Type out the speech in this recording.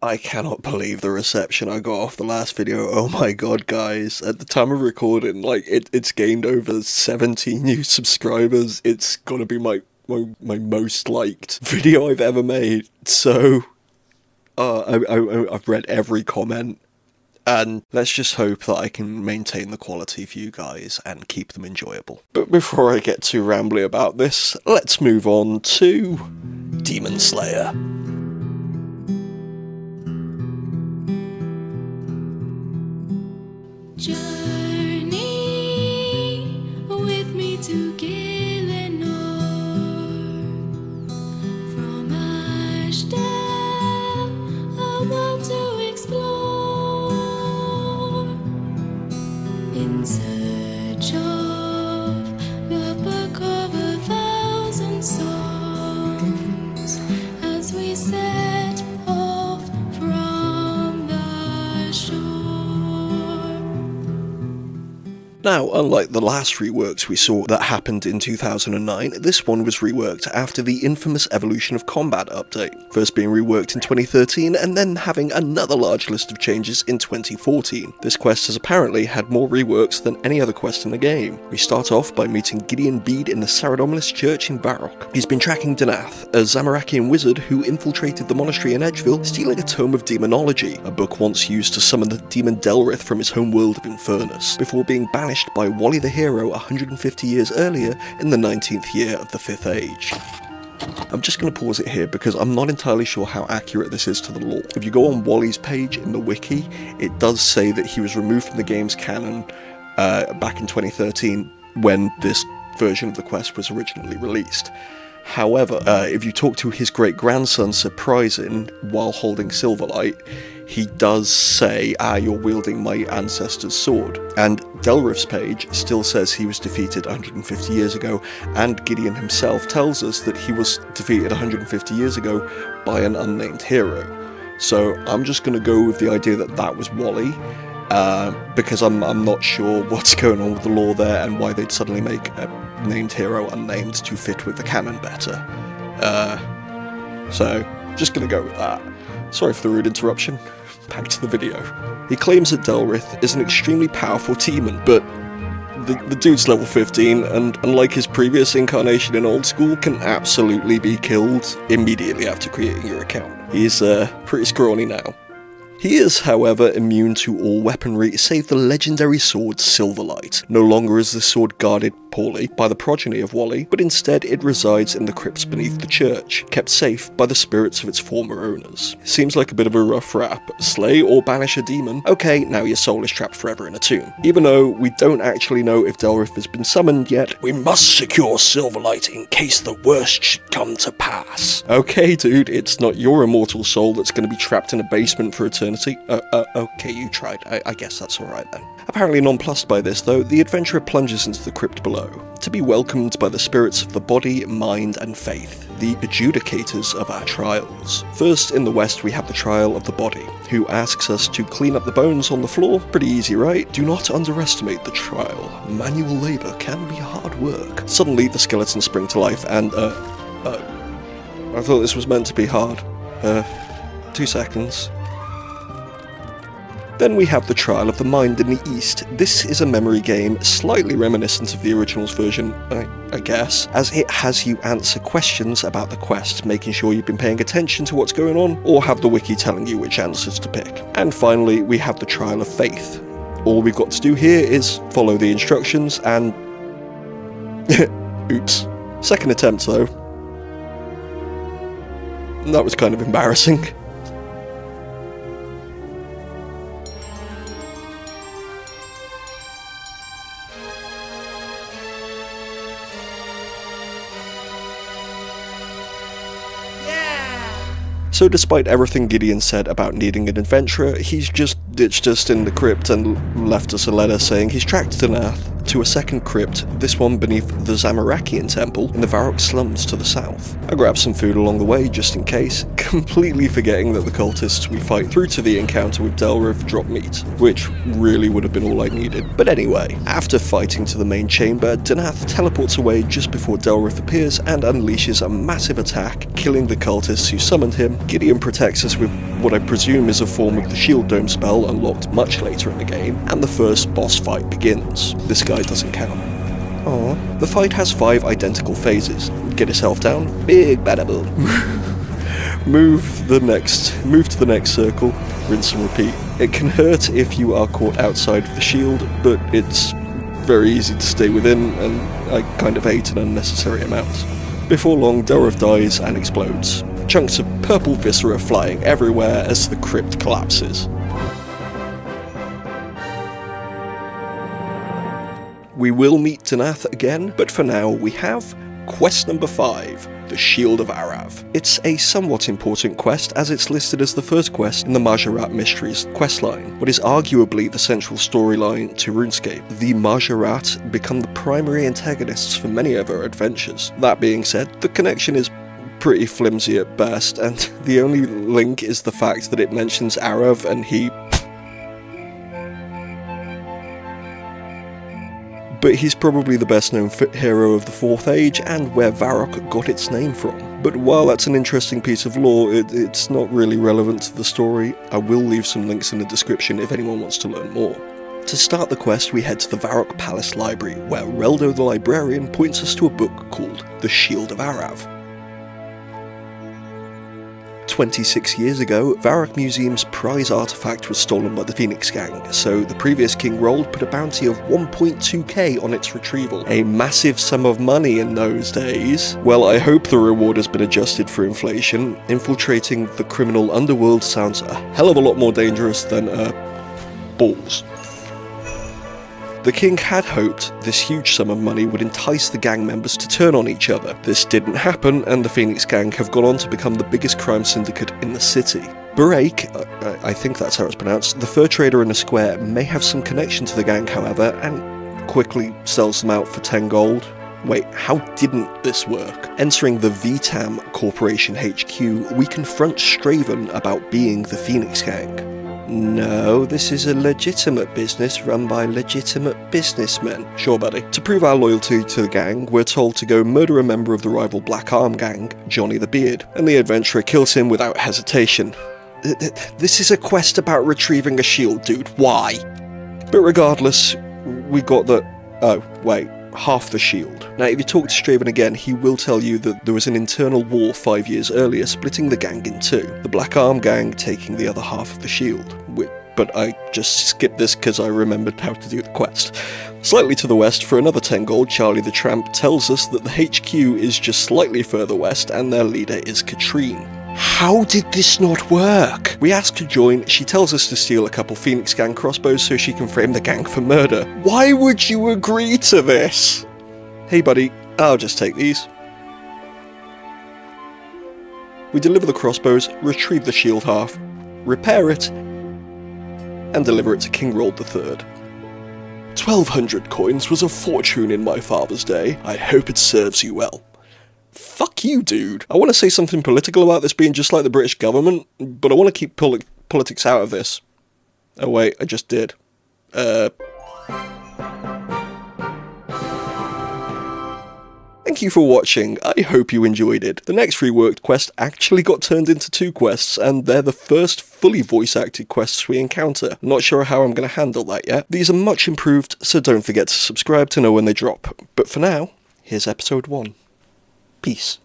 I cannot believe the reception I got off the last video. Oh my god, guys. At the time of recording, like, it's gained over 70 new subscribers. It's gotta be my most liked video I've ever made. So, I've read every comment. And let's just hope that I can maintain the quality for you guys and keep them enjoyable. But before I get too rambly about this, let's move on to Demon Slayer. Journey with me to Gillinor, from Ashdale, a world to explore, in search of the book of 1,000 songs, as we set off from the shore. Now, unlike the last reworks we saw that happened in 2009, this one was reworked after the infamous Evolution of Combat update, first being reworked in 2013 and then having another large list of changes in 2014. This quest has apparently had more reworks than any other quest in the game. We start off by meeting Gideon Bede in the Saradominus Church in Varrock. He's been tracking Danath, a Zamorakian wizard who infiltrated the monastery in Edgeville, stealing a tome of demonology, a book once used to summon the demon Delrith from his home world of Infernus, before being banished by Wally the Hero 150 years earlier in the 19th year of the 5th Age. I'm just going to pause it here because I'm not entirely sure how accurate this is to the lore. If you go on Wally's page in the wiki, it does say that he was removed from the game's canon back in 2013 when this version of the quest was originally released. However, if you talk to his great-grandson Surprising while holding Silverlight, he does say, you're wielding my ancestor's sword. And Delrith's page still says he was defeated 150 years ago, and Gideon himself tells us that he was defeated 150 years ago by an unnamed hero. So I'm just going to go with the idea that that was Wally, because I'm not sure what's going on with the lore there and why they'd suddenly make a named hero unnamed to fit with the canon better. So, just gonna go with that. Sorry for the rude interruption. Back to the video. He claims that Delrith is an extremely powerful demon, but the dude's level 15, and unlike his previous incarnation in Old School, can absolutely be killed immediately after creating your account. He's pretty scrawny now. He is, however, immune to all weaponry save the legendary sword Silverlight. No longer is the sword guarded poorly by the progeny of Wally, but instead it resides in the crypts beneath the church, kept safe by the spirits of its former owners. Seems like a bit of a rough rap. Slay or banish a demon? Okay, now your soul is trapped forever in a tomb. Even though we don't actually know if Delrith has been summoned yet, we must secure Silverlight in case the worst should come to pass. Okay, dude, it's not your immortal soul that's going to be trapped in a basement for eternity. Okay, you tried. I guess that's alright then. Apparently nonplussed by this, though, the adventurer plunges into the crypt below, to be welcomed by the spirits of the body, mind, and faith, the adjudicators of our trials. First, in the west, we have the trial of the body, who asks us to clean up the bones on the floor. Pretty easy, right? Do not underestimate the trial. Manual labor can be hard work. Suddenly, the skeletons spring to life, and, I thought this was meant to be hard. 2 seconds. Then we have the Trial of the Mind in the East. This is a memory game slightly reminiscent of the original's version, I guess, as it has you answer questions about the quest, making sure you've been paying attention to what's going on, or have the wiki telling you which answers to pick. And finally, we have the Trial of Faith. All we've got to do here is follow the instructions and... Oops. Second attempt though. That was kind of embarrassing. So despite everything Gideon said about needing an adventurer, he's just ditched us in the crypt and left us a letter saying he's tracked Danath to a second crypt, this one beneath the Zamorakian temple in the Varrock slums to the south. I grabbed some food along the way just in case, completely forgetting that the cultists we fight through to the encounter with Delrith drop meat, which really would have been all I needed. But anyway, after fighting to the main chamber, Danath teleports away just before Delrith appears and unleashes a massive attack, killing the cultists who summoned him, Gideon protects us with what I presume is a form of the Shield Dome spell unlocked much later in the game, and the first boss fight begins. This guy doesn't count. Aww. The fight has 5 identical phases. Get yourself down, big bada boom. Move to the next circle, rinse and repeat. It can hurt if you are caught outside of the shield, but it's very easy to stay within, and I kind of hate an unnecessary amount. Before long, Delriv dies and explodes. Chunks of purple viscera flying everywhere as the crypt collapses. We will meet Danath again, but for now we have quest number 5, the Shield of Arrav. It's a somewhat important quest as it's listed as the first quest in the Majorat Mysteries questline, what is arguably the central storyline to RuneScape. The Majorat become the primary antagonists for many of our adventures. That being said, the connection is pretty flimsy at best, and the only link is the fact that it mentions Arrav and but he's probably the best known hero of the 4th Age and where Varrock got its name from. But while that's an interesting piece of lore, it's not really relevant to the story. I will leave some links in the description if anyone wants to learn more. To start the quest, we head to the Varrock Palace Library, where Reldo the Librarian points us to a book called The Shield of Arrav. 26 years ago, Varrock Museum's prize artifact was stolen by the Phoenix Gang, so the previous King Rold put a bounty of 1.2k on its retrieval. A massive sum of money in those days. Well, I hope the reward has been adjusted for inflation. Infiltrating the criminal underworld sounds a hell of a lot more dangerous than, balls. The king had hoped this huge sum of money would entice the gang members to turn on each other. This didn't happen, and the Phoenix Gang have gone on to become the biggest crime syndicate in the city. Barake, I think that's how it's pronounced, the fur trader in the square, may have some connection to the gang, however, and quickly sells them out for 10 gold. Wait, how didn't this work? Entering the VTAM Corporation HQ, we confront Straven about being the Phoenix Gang. No, this is a legitimate business run by legitimate businessmen. Sure, buddy. To prove our loyalty to the gang, we're told to go murder a member of the rival Black Arm gang, Johnny the Beard, and the adventurer kills him without hesitation. This is a quest about retrieving a shield, dude. Why? But regardless, we got the... oh, wait. Half the shield. Now, if you talk to Straven again, he will tell you that there was an internal war 5 years earlier, splitting the gang in 2. The Black Arm gang taking the other half of the shield. But I just skipped this because I remembered how to do the quest. Slightly to the west, for another 10 gold, Charlie the Tramp tells us that the HQ is just slightly further west and their leader is Katrine. How did this not work? We ask to join, she tells us to steal a couple Phoenix Gang crossbows so she can frame the gang for murder. Why would you agree to this? Hey buddy, I'll just take these. We deliver the crossbows, retrieve the shield half, repair it, and deliver it to King Rold III. 1,200 coins was a fortune in my father's day. I hope it serves you well. Fuck you, dude. I want to say something political about this being just like the British government, but I want to keep politics out of this. Oh wait, I just did. Thank you for watching, I hope you enjoyed it. The next reworked quest actually got turned into 2 quests, and they're the first fully voice-acted quests we encounter. I'm not sure how I'm going to handle that yet. These are much improved, so don't forget to subscribe to know when they drop. But for now, here's episode 1. Peace.